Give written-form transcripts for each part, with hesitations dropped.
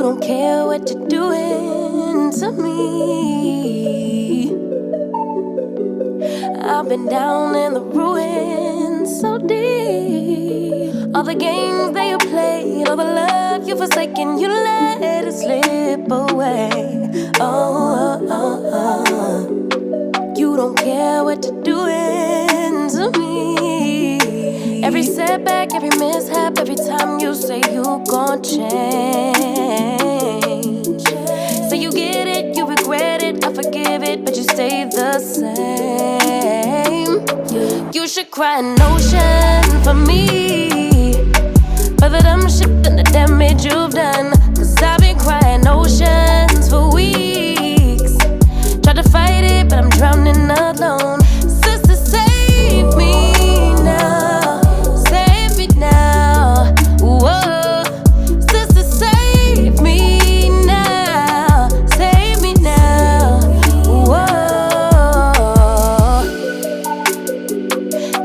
don't care what you're doing to me. I've been down in the ruins so deep. All the games that you played, all the love you forsaken, you let it slip away. You don't care what you're doing to me. Every setback, every mishap, every time you say you gon' change. Say you get it, you regret it, I forgive it, but you stay the same. You should cry an ocean for me, for the dumb shit and the damage you've done. Cause I've been crying oceans for weeks. Tried to fight it, but I'm drowning alone. Sister, save me now. Save me now. Whoa. Sister, save me now. Save me now. Whoa.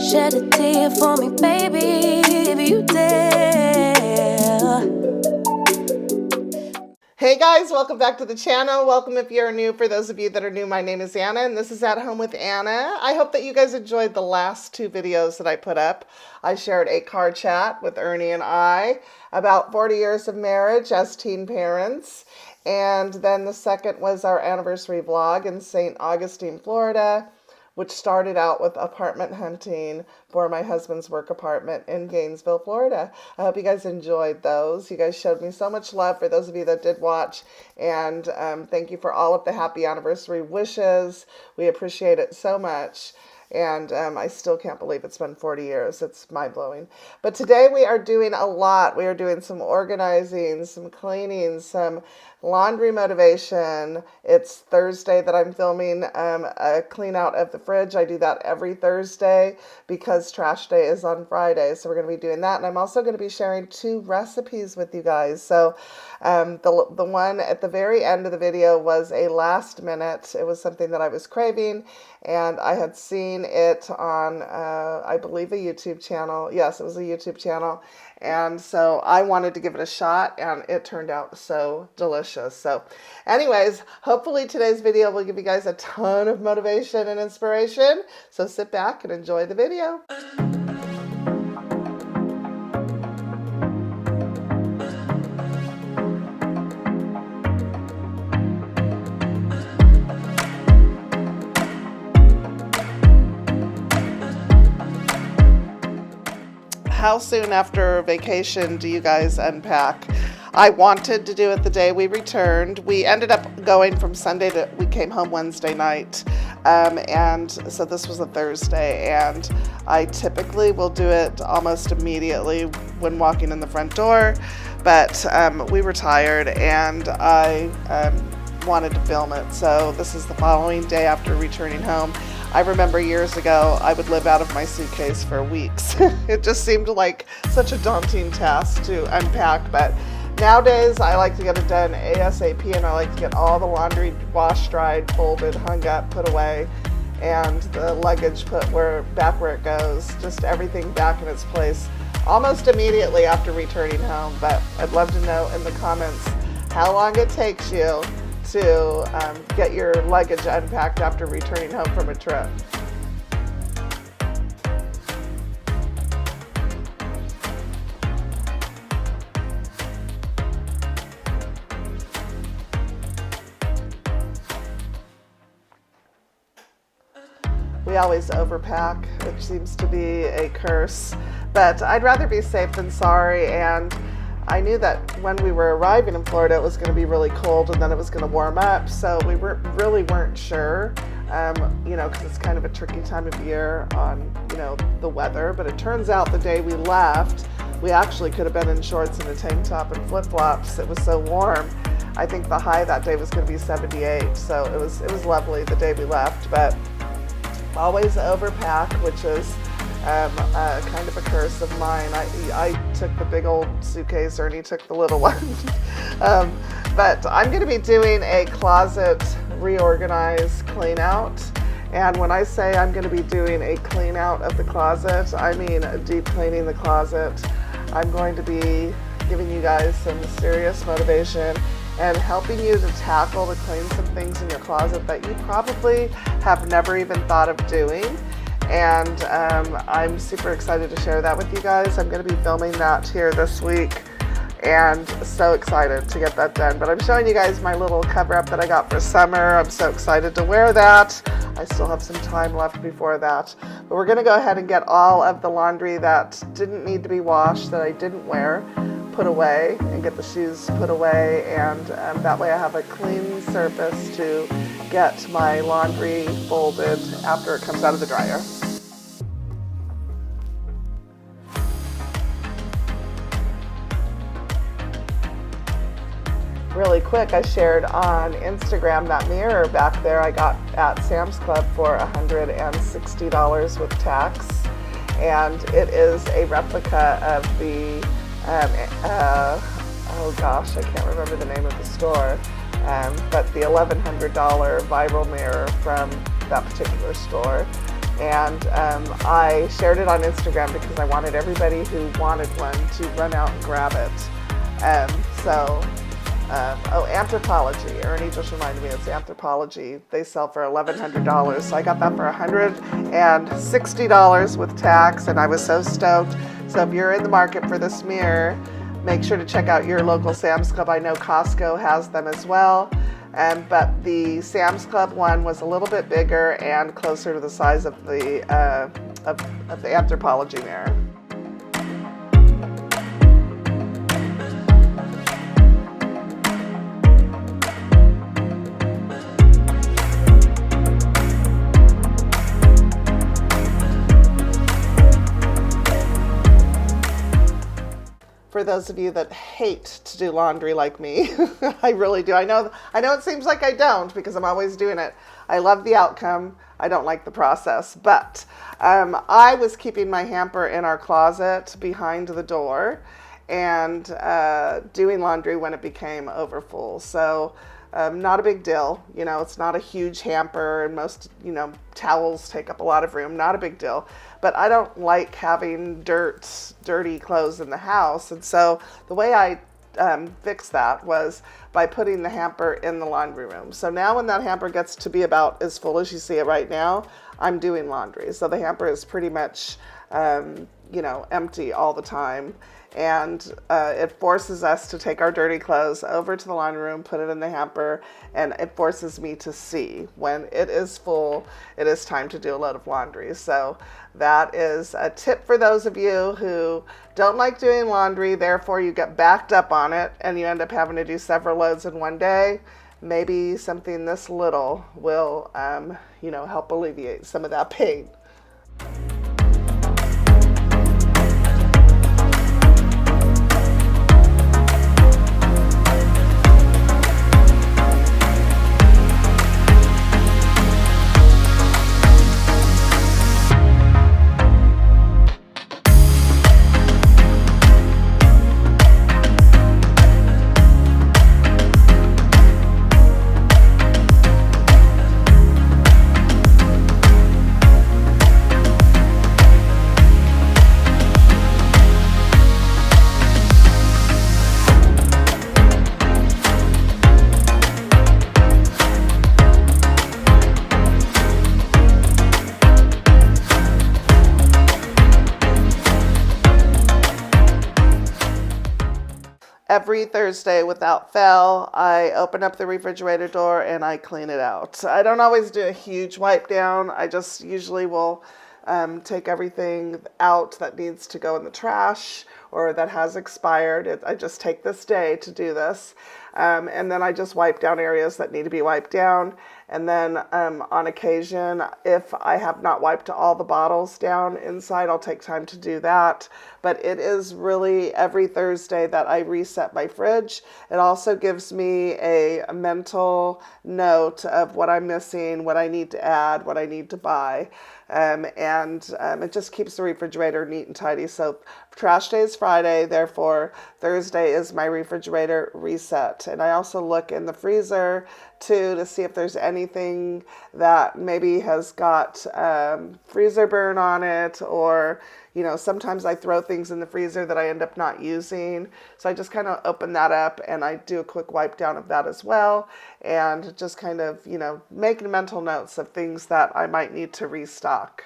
Shed a tear for me, baby, if you dare. Hey guys, welcome back to the channel. Welcome if you're new. For those of you that are new, my name is Anna and this is At Home with Anna. I hope that you guys enjoyed the last two videos that I put up. I shared a car chat with Ernie and I about 40 years of marriage as teen parents. And then the second was our anniversary vlog in St. Augustine, Florida, which started out with apartment hunting for my husband's work apartment in Gainesville, Florida. I hope you guys enjoyed those. You guys showed me so much love for those of you that did watch. And thank you for all of the happy anniversary wishes. We appreciate it so much. And I still can't believe it's been 40 years. It's mind-blowing. But today we are doing a lot. We are doing some organizing, some cleaning, some laundry motivation. It's Thursday that I'm filming a clean out of the fridge. I do that every Thursday because trash day is on Friday. So we're going to be doing that. And I'm also going to be sharing 2 recipes with you guys. So the one at the very end of the video was a last minute. It was something that I was craving and I had seen it on, I believe, a YouTube channel. Yes, it was a YouTube channel. And so I wanted to give it a shot and it turned out so delicious. So anyways, hopefully today's video will give you guys a ton of motivation and inspiration. So sit back and enjoy the video. How soon after vacation do you guys unpack? I wanted to do it the day we returned. We ended up going from Sunday to, we came home Wednesday night. And so this was a Thursday, and I typically will do it almost immediately when walking in the front door. But we were tired and I wanted to film it. So this is the following day after returning home. I remember years ago, I would live out of my suitcase for weeks. It just seemed like such a daunting task to unpack, but nowadays I like to get it done ASAP, and I like to get all the laundry washed, dried, folded, hung up, put away, and the luggage put back where it goes, just everything back in its place almost immediately after returning home. But I'd love to know in the comments how long it takes you to get your luggage unpacked after returning home from a trip. We always overpack, which seems to be a curse, but I'd rather be safe than sorry. And I knew that when we were arriving in Florida, it was going to be really cold and then it was going to warm up. So we really weren't sure, because it's kind of a tricky time of year on, the weather. But it turns out the day we left, we actually could have been in shorts and a tank top and flip-flops. It was so warm. I think the high that day was going to be 78. So it was lovely the day we left, but always overpack, which is kind of a curse of mine. I took the big old suitcase, Ernie took the little one. But I'm going to be doing a closet reorganize clean out. And when I say I'm going to be doing a clean out of the closet, I mean deep cleaning the closet. I'm going to be giving you you guys some serious motivation and helping you to tackle to clean some things in your closet that you probably have never even thought of doing. And I'm super excited to share that with you guys. I'm going to be filming that here this week and so excited to get that done. But I'm showing you guys my little cover up that I got for summer. I'm so excited to wear that. I still have some time left before that. But we're going to go ahead and get all of the laundry that didn't need to be washed, that I didn't wear, put away, and get the shoes put away, and that way I have a clean surface to get my laundry folded after it comes out of the dryer. Really quick, I shared on Instagram that mirror back there I got at Sam's Club for $160 with tax, and it is a replica of the oh gosh, I can't remember the name of the store, but the $1,100 viral mirror from that particular store. And I shared it on Instagram because I wanted everybody who wanted one to run out and grab it. Oh, Anthropology. Ernie just reminded me, it's Anthropology. They sell for $1,100. So I got that for $160 with tax, and I was so stoked. So if you're in the market for this mirror, make sure to check out your local Sam's Club. I know Costco has them as well. But the Sam's Club one was a little bit bigger and closer to the size of the Anthropology mirror. For those of you that hate to do laundry like me, I really do. I know it seems like I don't because I'm always doing it. I love the outcome. I don't like the process. But I was keeping my hamper in our closet behind the door and doing laundry when it became overfull. So not a big deal. You know, it's not a huge hamper, and most, towels take up a lot of room. Not a big deal. But I don't like having dirty clothes in the house. And so the way I fixed that was by putting the hamper in the laundry room. So now when that hamper gets to be about as full as you see it right now, I'm doing laundry. So the hamper is pretty much, empty all the time. And it forces us to take our dirty clothes over to the laundry room, put it in the hamper, and it forces me to see when it is full, it is time to do a load of laundry. So that is a tip for those of you who don't like doing laundry, therefore you get backed up on it and you end up having to do several loads in one day. Maybe something this little will, help alleviate some of that pain. Every Thursday without fail, I open up the refrigerator door and I clean it out. I don't always do a huge wipe down. I just usually will take everything out that needs to go in the trash or that has expired. I just take this day to do this. And then I just wipe down areas that need to be wiped down. And then on occasion, if I have not wiped all the bottles down inside, I'll take time to do that. But it is really every Thursday that I reset my fridge. It also gives me a mental note of what I'm missing, what I need to add, what I need to buy. And it just keeps the refrigerator neat and tidy. So Trash day is Friday, therefore Thursday is my refrigerator reset. And I also look in the freezer too to see if there's anything that maybe has got freezer burn on it, or sometimes I throw things in the freezer that I end up not using. So I just kind of open that up and I do a quick wipe down of that as well, and just kind of, making mental notes of things that I might need to restock.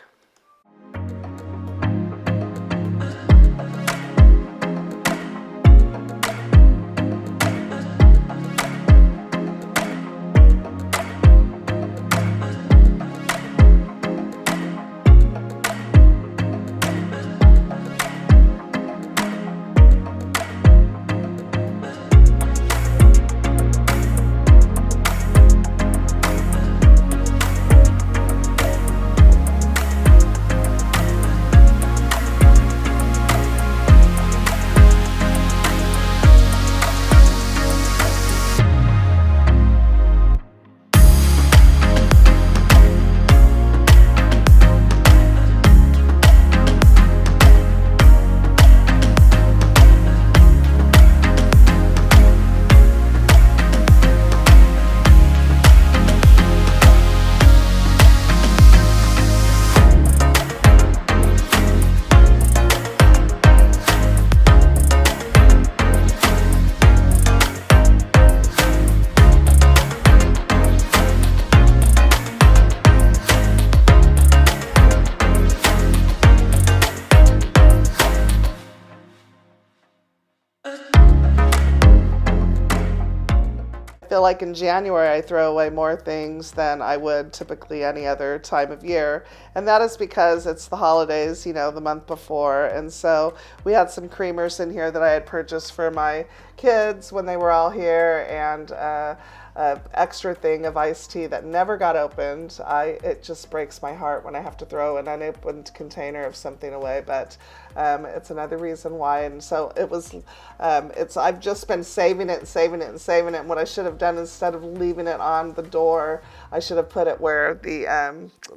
I feel like in January I throw away more things than I would typically any other time of year, and that is because it's the holidays, the month before. And so we had some creamers in here that I had purchased for my kids when they were all here, and an extra thing of iced tea that never got opened. It just breaks my heart when I have to throw an unopened container of something away, but it's another reason why. And so I've just been saving it and saving it and saving it. And what I should have done, instead of leaving it on the door, I should have put it where the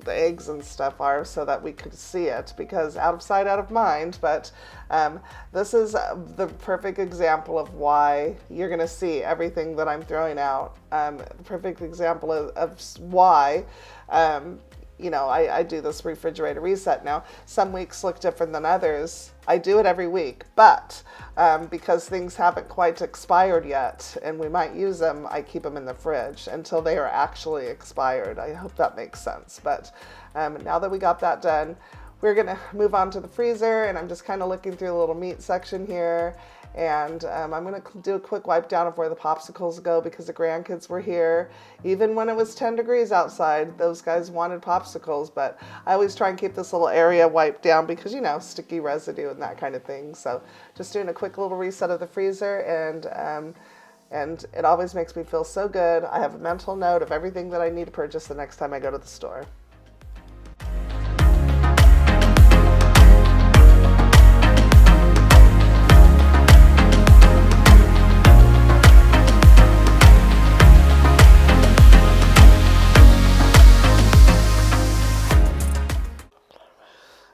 eggs and stuff are, so that we could see it, because out of sight, out of mind. But this is the perfect example of why you're going to see everything that I'm throwing out. The perfect example of why I do this refrigerator reset. Now, some weeks look different than others. I do it every week, but because things haven't quite expired yet and we might use them, I keep them in the fridge until they are actually expired. I hope that makes sense. But now that we got that done, we're going to move on to the freezer, and I'm just kind of looking through the little meat section here. And I'm going to do a quick wipe down of where the popsicles go, because the grandkids were here. Even when it was 10 degrees outside, those guys wanted popsicles. But I always try and keep this little area wiped down because, sticky residue and that kind of thing. So just doing a quick little reset of the freezer, and it always makes me feel so good. I have a mental note of everything that I need to purchase the next time I go to the store.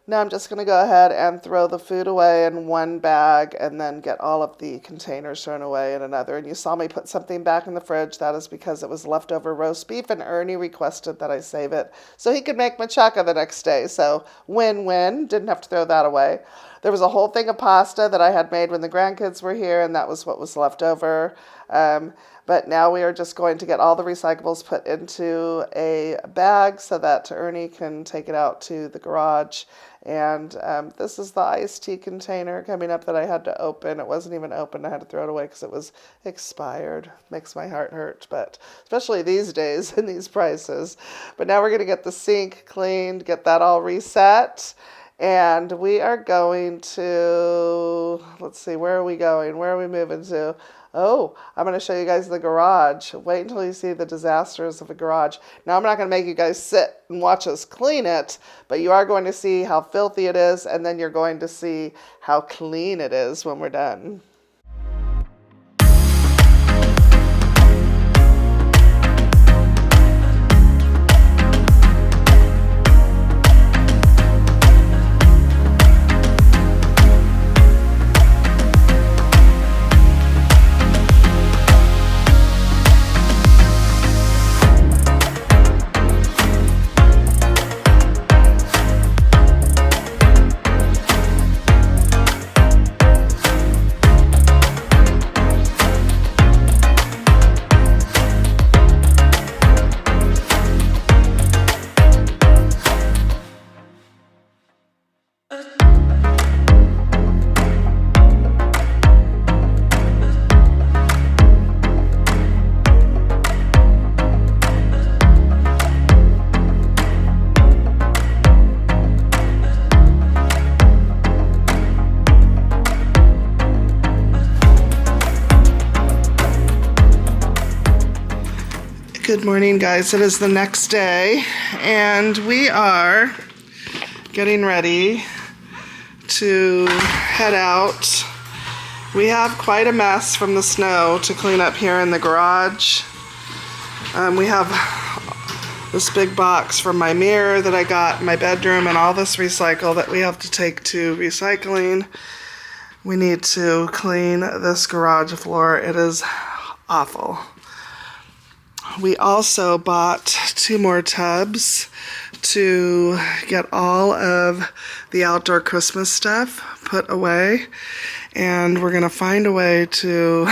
Now I'm just going to go ahead and throw the food away in one bag, and then get all of the containers thrown away in another. And you saw me put something back in the fridge. That is because it was leftover roast beef, and Ernie requested that I save it so he could make machaca the next day. So win-win. Didn't have to throw that away. There was a whole thing of pasta that I had made when the grandkids were here, and that was what was left over. But now we are just going to get all the recyclables put into a bag so that Ernie can take it out to the garage. And this is the iced tea container coming up that I had to open. It wasn't even open. I had to throw it away because it was expired. Makes my heart hurt, but especially these days and these prices. But now we're going to get the sink cleaned, get that all reset. And we are going to, let's see, where are we going? Where are we moving to? Oh, I'm going to show you guys the garage. Wait until you see the disasters of the garage. Now, I'm not going to make you guys sit and watch us clean it, but you are going to see how filthy it is, and then you're going to see how clean it is when we're done. Good morning, guys. It is the next day, and we are getting ready to head out. We have quite a mess from the snow to clean up here in the garage. We have this big box from my mirror that I got in my bedroom and all this recycle that we have to take to recycling. We need to clean this garage floor. It is awful. We also bought 2 more tubs to get all of the outdoor Christmas stuff put away. And we're going to find a way to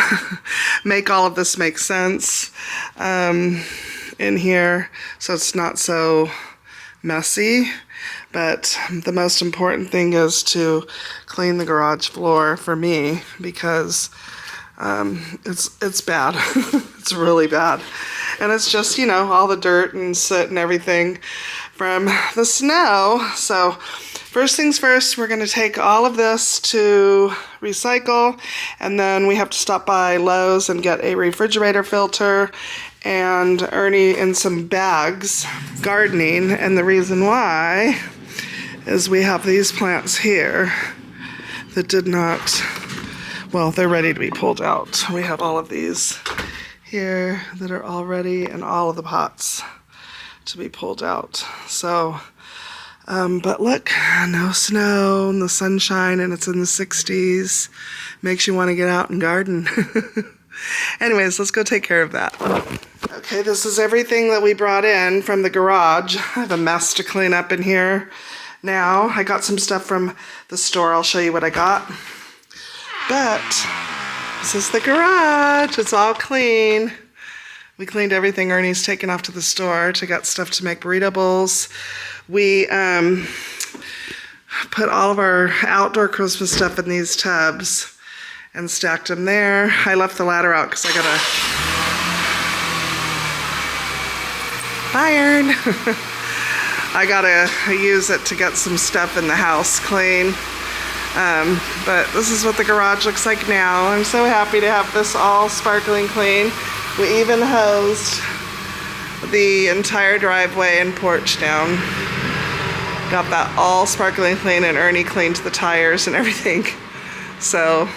make all of this make sense in here so it's not so messy. But the most important thing is to clean the garage floor for me because it's bad. It's really bad. And it's just, you know, all the dirt and soot and everything from the snow. So first things first, we're going to take all of this to recycle, and then we have to stop by Lowe's and get a refrigerator filter and Ernie in some bags gardening. And the reason why is we have these plants here that did not, well, they're ready to be pulled out. We have all of these here that are all ready and all of the pots to be pulled out. So but look, no snow and the sunshine, and it's in the 60s. Makes you want to get out and garden. Anyways, let's go take care of that. Okay, this is everything that we brought in from the garage. I have a mess to clean up in here now. I got some stuff from the store. I'll show you what I got. But this is the garage. It's all clean. We cleaned everything. Ernie's taken off to the store to get stuff to make burrito bowls. We put all of our outdoor Christmas stuff in these tubs and stacked them there. I left the ladder out because I got a iron. I gotta use it to get some stuff in the house clean. But this is what the garage looks like now. I'm so happy to have this all sparkling clean. We even hosed the entire driveway and porch down. Got that all sparkling clean, and Ernie cleaned the tires and everything. So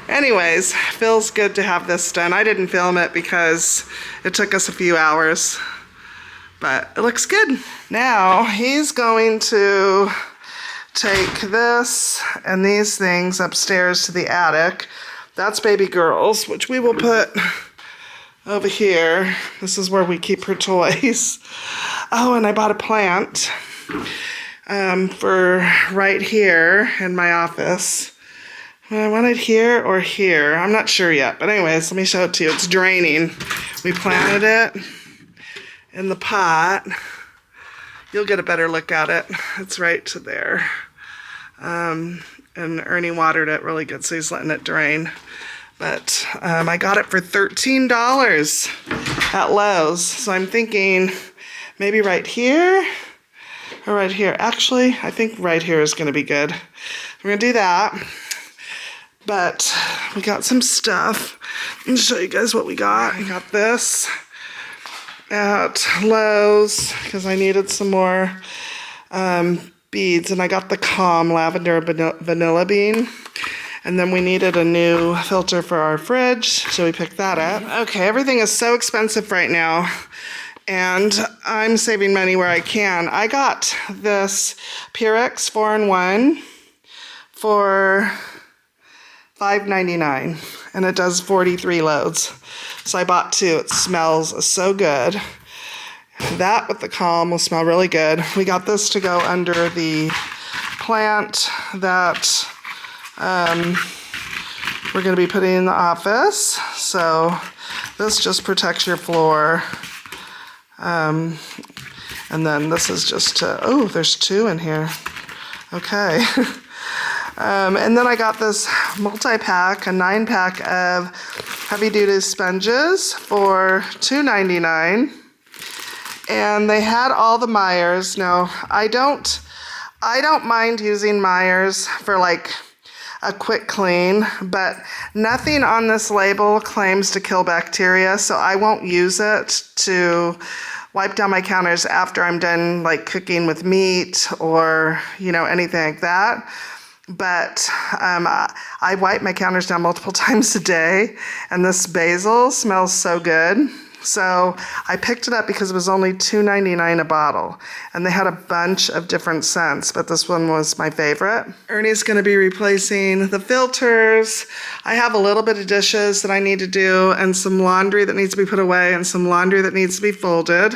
anyways, feels good to have this done. I didn't film it because it took us a few hours, but it looks good. Now he's going to take this and these things upstairs to the attic. That's baby girl's, which we will put over here. This is where we keep her toys. Oh, and I bought a plant for right here in my office. I want it here or here. I'm not sure yet. But anyways, let me show it to you. It's draining. We planted it in the pot. You'll get a better look at it. It's right to there. And Ernie watered it really good, so he's letting it drain. But I got it for $13 at Lowe's. So I'm thinking maybe right here or right here. Actually, I think right here is going to be good. We're going to do that. But we got some stuff. Let me show you guys what we got. I got this at Lowe's because I needed some more beads. And I got the Calm Lavender Vanilla Bean. And then we needed a new filter for our fridge, so we picked that up. Okay, everything is so expensive right now, and I'm saving money where I can. I got this Purex 4-in-1 for $5.99, and it does 43 loads. So I bought 2. It smells so good. That with the Calm will smell really good. We got this to go under the plant that we're going to be putting in the office. So this just protects your floor. And then this is just to, oh, there's 2 in here. Okay. And then I got this multi-pack, a 9-pack of heavy-duty sponges for $2.99. And they had all the Meyers. Now, I don't mind using Meyers for like a quick clean, but nothing on this label claims to kill bacteria, so I won't use it to wipe down my counters after I'm done like cooking with meat or, you know, anything like that. But I wipe my counters down multiple times a day, and this basil smells so good. So I picked it up because it was only $2.99 a bottle, and they had a bunch of different scents, but this one was my favorite. Ernie's going to be replacing the filters. I have a little bit of dishes that I need to do, and some laundry that needs to be put away, and some laundry that needs to be folded.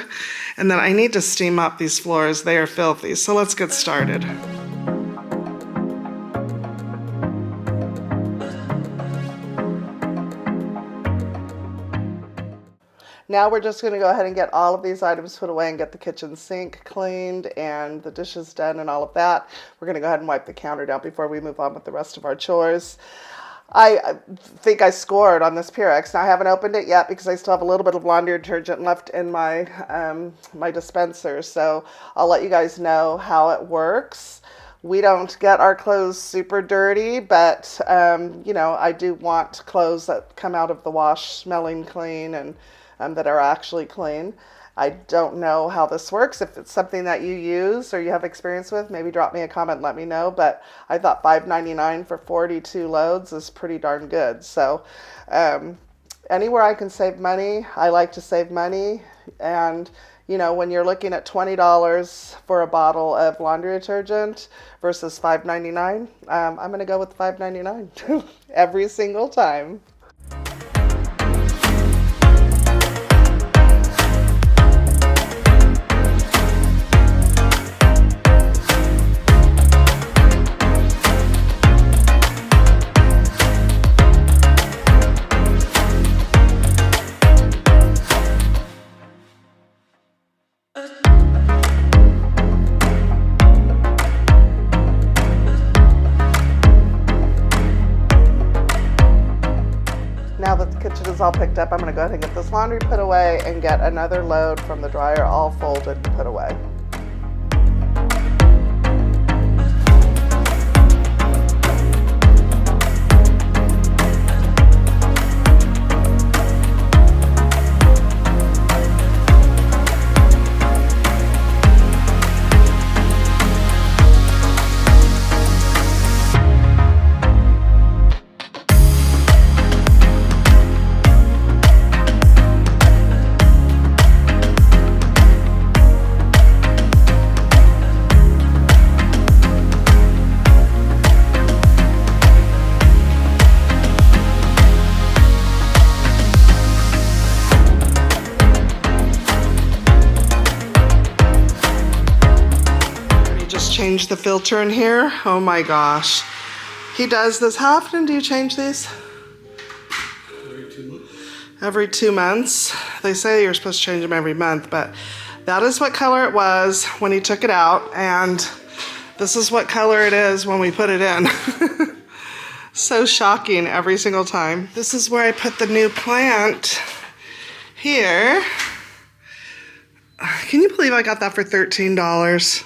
And then I need to steam up these floors. They are filthy. So let's get started. Now we're just going to go ahead and get all of these items put away and get the kitchen sink cleaned and the dishes done and all of that. We're going to go ahead and wipe the counter down before we move on with the rest of our chores. I think I scored on this Purex. Now I haven't opened it yet because I still have a little bit of laundry detergent left in my my dispenser. So I'll let you guys know how it works. We don't get our clothes super dirty, but you know, I do want clothes that come out of the wash smelling clean and that are actually clean. I don't know how this works. If it's something that you use or you have experience with, maybe drop me a comment and let me know. But I thought $5.99 for 42 loads is pretty darn good. So anywhere I can save money, I like to save money. And you know, when you're looking at $20 for a bottle of laundry detergent versus $5.99, I'm going to go with $5.99 every single time. Now that the kitchen is all picked up, I'm going to go ahead and get this laundry put away and get another load from the dryer all folded and put away. Change the filter in here. Oh my gosh. He does this. How often do you change these? Every 2 months. Every 2 months. They say you're supposed to change them every month, but that is what color it was when he took it out, and this is what color it is when we put it in. So shocking every single time. This is where I put the new plant here. Can you believe I got that for $13?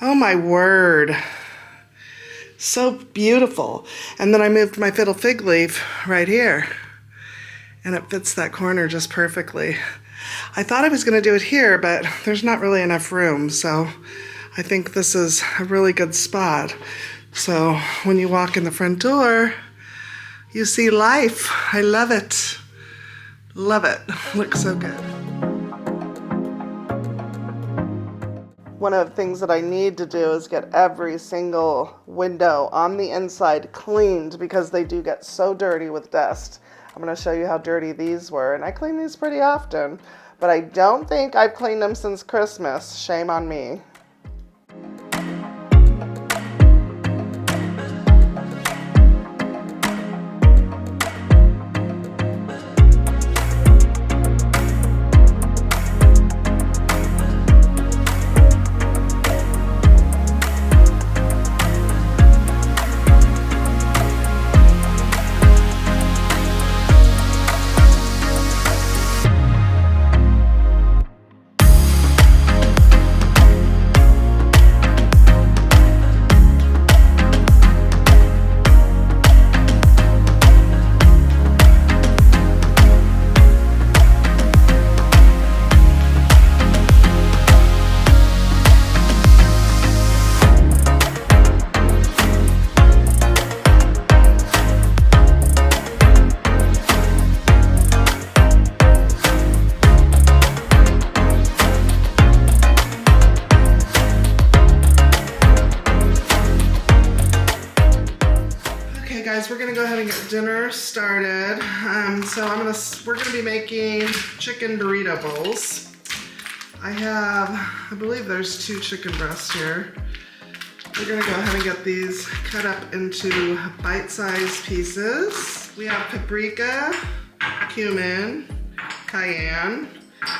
Oh my word. So beautiful. And then I moved my fiddle fig leaf right here, and it fits that corner just perfectly. I thought I was going to do it here, but there's not really enough room, so I think this is a really good spot. So when you walk in the front door, you see life. I love it. Love it. Looks so good. One of the things that I need to do is get every single window on the inside cleaned because they do get so dirty with dust. I'm going to show you how dirty these were, and I clean these pretty often, but I don't think I've cleaned them since Christmas. Shame on me. and get dinner started. So we're gonna be making chicken burrito bowls. I believe there's 2 chicken breasts here. We're gonna go ahead and get these cut up into bite-sized pieces. We have paprika, cumin, cayenne,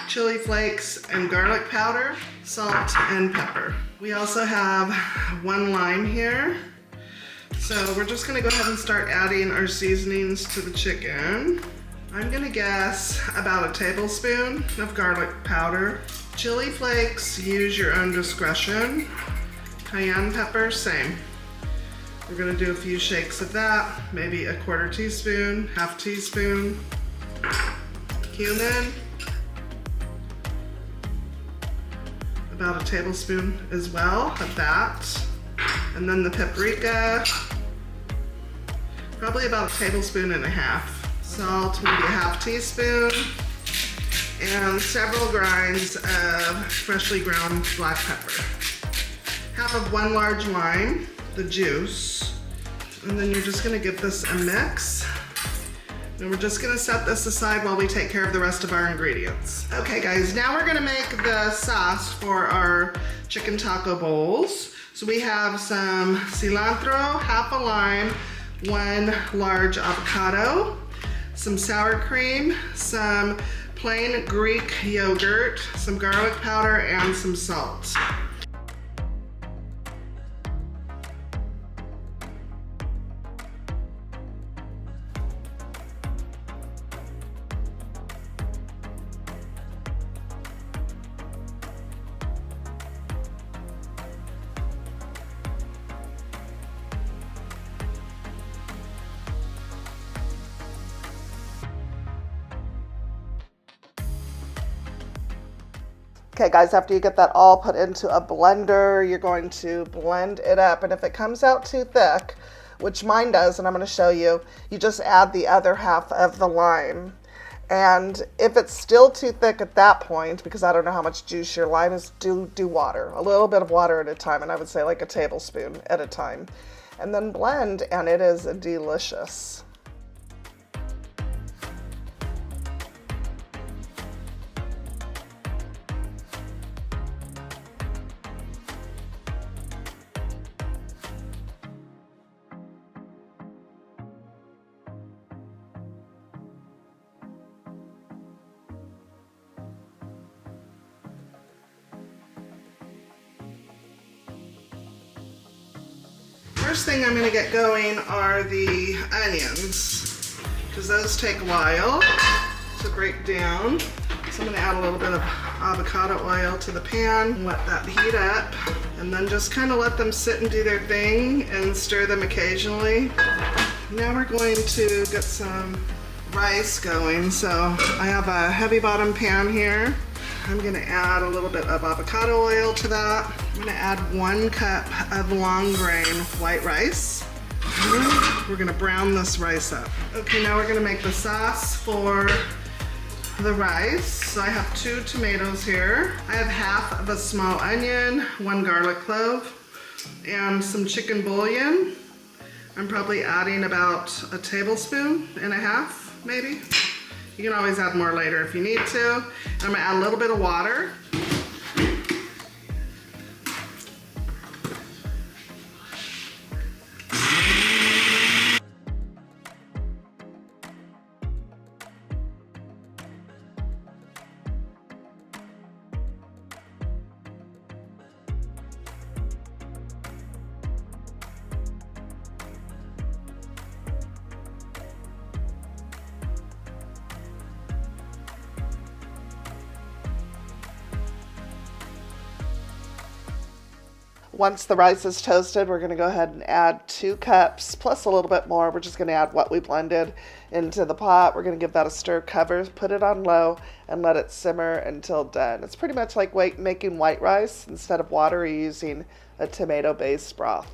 chili flakes, and garlic powder, salt, and pepper. We also have 1 lime here. So we're just gonna go ahead and start adding our seasonings to the chicken. I'm gonna guess about a tablespoon of garlic powder. Chili flakes, use your own discretion. Cayenne pepper, same. We're gonna do a few shakes of that, maybe a 1/4 teaspoon, 1/2 teaspoon. Cumin, about a tablespoon as well of that. And then the paprika, probably about a tablespoon and a half. Salt, maybe a 1/2 teaspoon. And several grinds of freshly ground black pepper. 1/2 of 1 large lime, the juice. And then you're just gonna give this a mix. And we're just gonna set this aside while we take care of the rest of our ingredients. Okay guys, now we're gonna make the sauce for our chicken taco bowls. So we have some cilantro, 1/2 a lime, 1 large avocado, some sour cream, some plain Greek yogurt, some garlic powder, and some salt. Okay guys, after you get that all put into a blender, you're going to blend it up. And if it comes out too thick, which mine does, and I'm going to show you, you just add the other 1/2 of the lime. And if it's still too thick at that point, because I don't know how much juice your lime is, do water. A little bit of water at a time, and I would say like a tablespoon at a time. And then blend, and it is delicious. First thing I'm going to get going are the onions, because those take a while to break down. So I'm going to add a little bit of avocado oil to the pan, let that heat up, and then just kind of let them sit and do their thing and stir them occasionally. Now we're going to get some rice going. So I have a heavy bottom pan here. I'm going to add a little bit of avocado oil to that. I'm going to add 1 cup of long grain white rice. And we're going to brown this rice up. Okay, now we're going to make the sauce for the rice. So I have 2 tomatoes here. I have 1/2 of a small onion, 1 garlic clove, and some chicken bouillon. I'm probably adding about a tablespoon and a half, maybe. You can always add more later if you need to. And I'm gonna add a little bit of water. Once the rice is toasted, we're going to go ahead and add 2 cups plus a little bit more. We're just going to add what we blended into the pot. We're going to give that a stir, cover, put it on low, and let it simmer until done. It's pretty much like making white rice. Instead of water, you're using a tomato-based broth.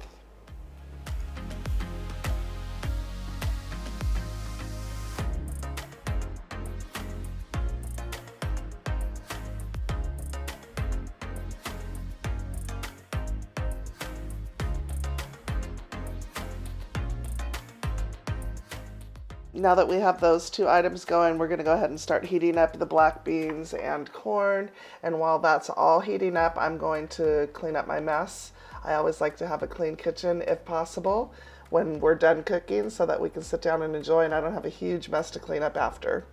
now that we have those two items going, we're going to go ahead and start heating up the black beans and corn. And while that's all heating up, I'm going to clean up my mess. I always like to have a clean kitchen if possible when we're done cooking so that we can sit down and enjoy and I don't have a huge mess to clean up after.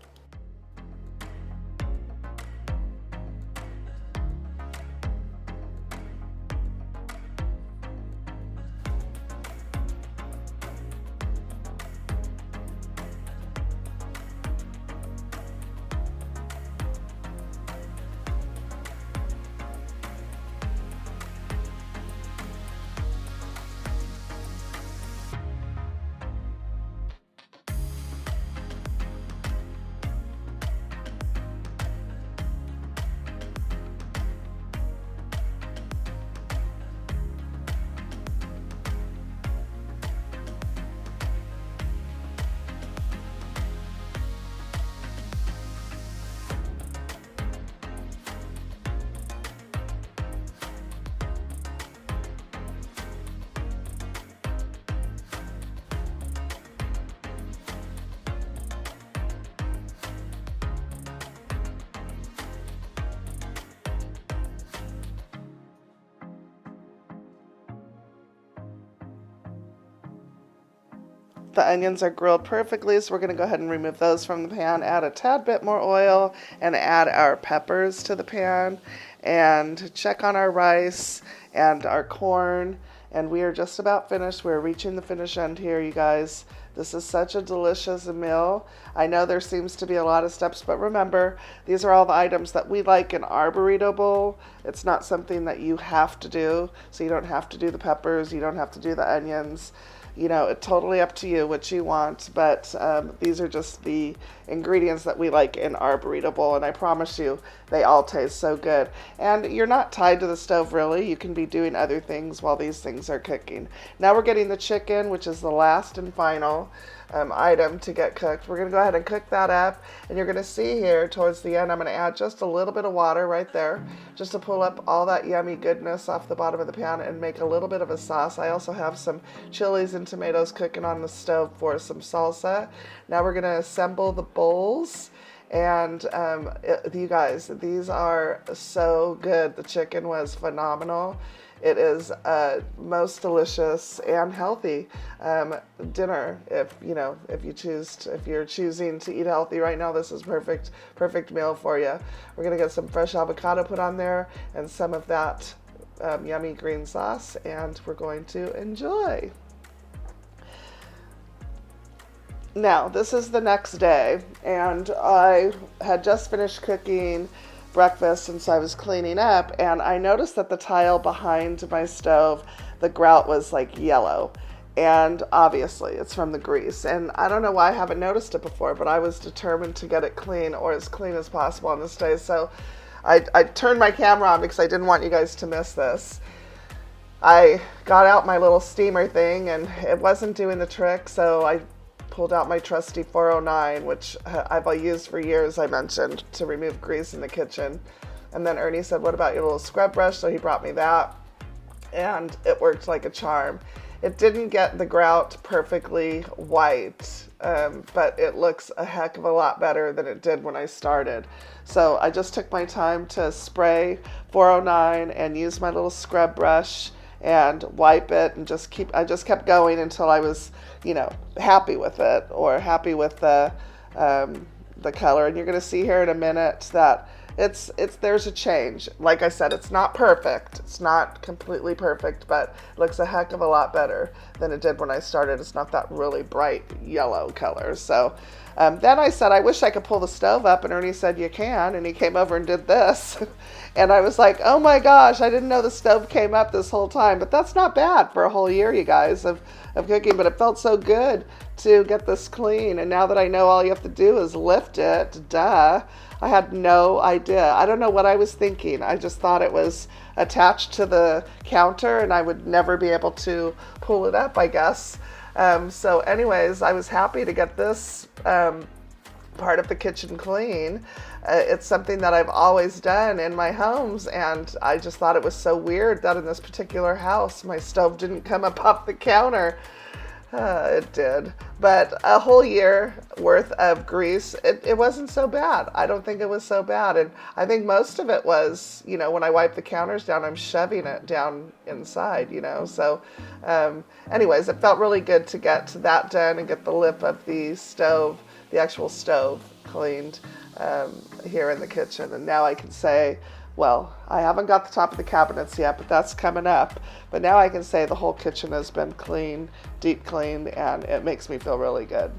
The onions are grilled perfectly, so we're going to go ahead and remove those from the pan, add a tad bit more oil, and add our peppers to the pan, and check on our rice and our corn, and we are just about finished. We're reaching the finish end here, you guys. This is such a delicious meal. I know there seems to be a lot of steps, but remember, these are all the items that we like in our burrito bowl. It's not something that you have to do, so you don't have to do the peppers, you don't have to do the onions. You know, it's totally up to you what you want, but these are just the ingredients that we like in our burrito bowl, and I promise you, they all taste so good. And you're not tied to the stove, really. You can be doing other things while these things are cooking. Now we're getting the chicken, which is the last and final item to get cooked. We're going to go ahead and cook that up, and you're going to see here towards the end, I'm going to add just a little bit of water right there, just to pull up all that yummy goodness off the bottom of the pan and make a little bit of a sauce. I also have some chilies and tomatoes cooking on the stove for some salsa. Now we're going to assemble the bowls. And you guys, these are so good. The chicken was phenomenal. It is most delicious and healthy dinner. If you're choosing to eat healthy right now, this is perfect meal for you. We're gonna get some fresh avocado put on there and some of that yummy green sauce, and we're going to enjoy. Now, this is the next day, and I had just finished cooking breakfast, and so I was cleaning up, and I noticed that the tile behind my stove, the grout was like yellow, and obviously it's from the grease, and I don't know why I haven't noticed it before, but I was determined to get it clean, or as clean as possible on this day, so I turned my camera on because I didn't want you guys to miss this. I got out my little steamer thing, and it wasn't doing the trick, so I pulled out my trusty 409, which I've used for years, I mentioned, to remove grease in the kitchen. And then Ernie said, what about your little scrub brush? So he brought me that, and it worked like a charm. It didn't get the grout perfectly white, but it looks a heck of a lot better than it did when I started. So I just took my time to spray 409 and use my little scrub brush and wipe it, and I just kept going until I was, happy with it, or happy with the color. And you're going to see here in a minute that there's a change. Like I said, it's not perfect. It's not completely perfect, but it looks a heck of a lot better than it did when I started. It's not that really bright yellow color. So then I said, I wish I could pull the stove up, and Ernie said, you can, and he came over and did this. And I was like, oh my gosh, I didn't know the stove came up this whole time. But that's not bad for a whole year, you guys, of cooking. But it felt so good to get this clean. And now that I know all you have to do is lift it, I had no idea. I don't know what I was thinking. I just thought it was attached to the counter and I would never be able to pull it up, I guess. So anyways, I was happy to get this part of the kitchen clean. It's something that I've always done in my homes, and I just thought it was so weird that in this particular house, my stove didn't come up off the counter. It did. But a whole year worth of grease, it wasn't so bad. I don't think it was so bad. And I think most of it was, you know, when I wipe the counters down, I'm shoving it down inside, you know. So anyways, it felt really good to get that done and get the lip of the stove, the actual stove, cleaned here in the kitchen. And now I can say, well, I haven't got the top of the cabinets yet, but that's coming up. But now I can say the whole kitchen has been cleaned, deep cleaned, and it makes me feel really good.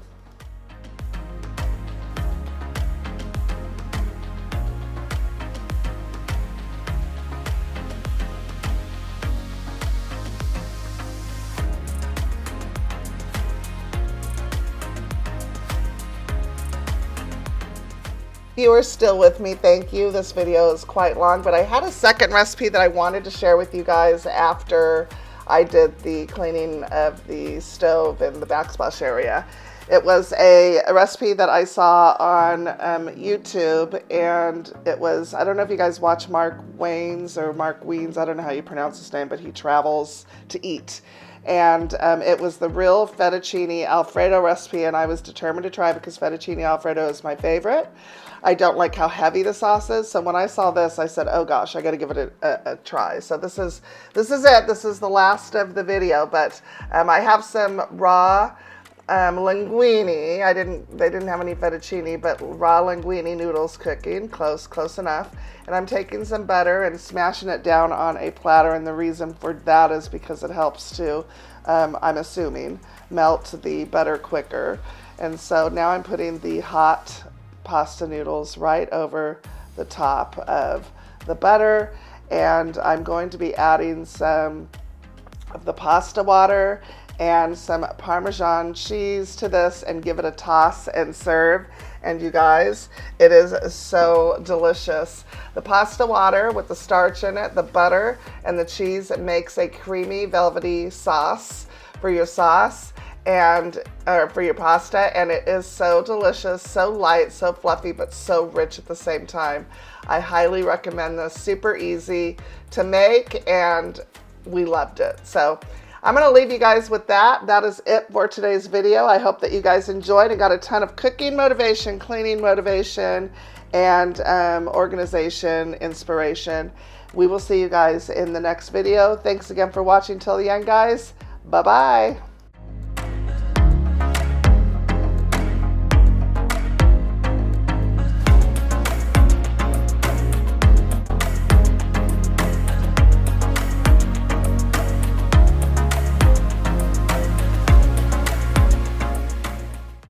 If you are still with me, thank you. This video is quite long, but I had a second recipe that I wanted to share with you guys after I did the cleaning of the stove in the backsplash area. It was a recipe that I saw on YouTube, and it was, I don't know if you guys watch Mark Wayne's or Mark Wiens, I don't know how you pronounce his name, but he travels to eat. And it was the real fettuccine Alfredo recipe, and I was determined to try because fettuccine Alfredo is my favorite. I don't like how heavy the sauce is, so when I saw this, I said, oh gosh, I got to give it a try. So this is it. This is the last of the video, but I have some raw linguine. They didn't have any fettuccine, but raw linguine noodles cooking, close enough. And I'm taking some butter and smashing it down on a platter, and the reason for that is because it helps to, I'm assuming, melt the butter quicker. And so now I'm putting the hot pasta noodles right over the top of the butter, and I'm going to be adding some of the pasta water and some Parmesan cheese to this and give it a toss and serve. And you guys, it is so delicious. The pasta water with the starch in it, the butter, and the cheese, it makes a creamy, velvety sauce for your sauce and for your pasta, and it is so delicious, so light, so fluffy, but so rich at the same time. I highly recommend this. Super easy to make, and we loved it. So I'm going to leave you guys with that. That is it for today's video. I hope that you guys enjoyed and got a ton of cooking motivation, cleaning motivation, and organization inspiration. We will see you guys in the next video. Thanks again for watching till the end, guys. Bye-bye.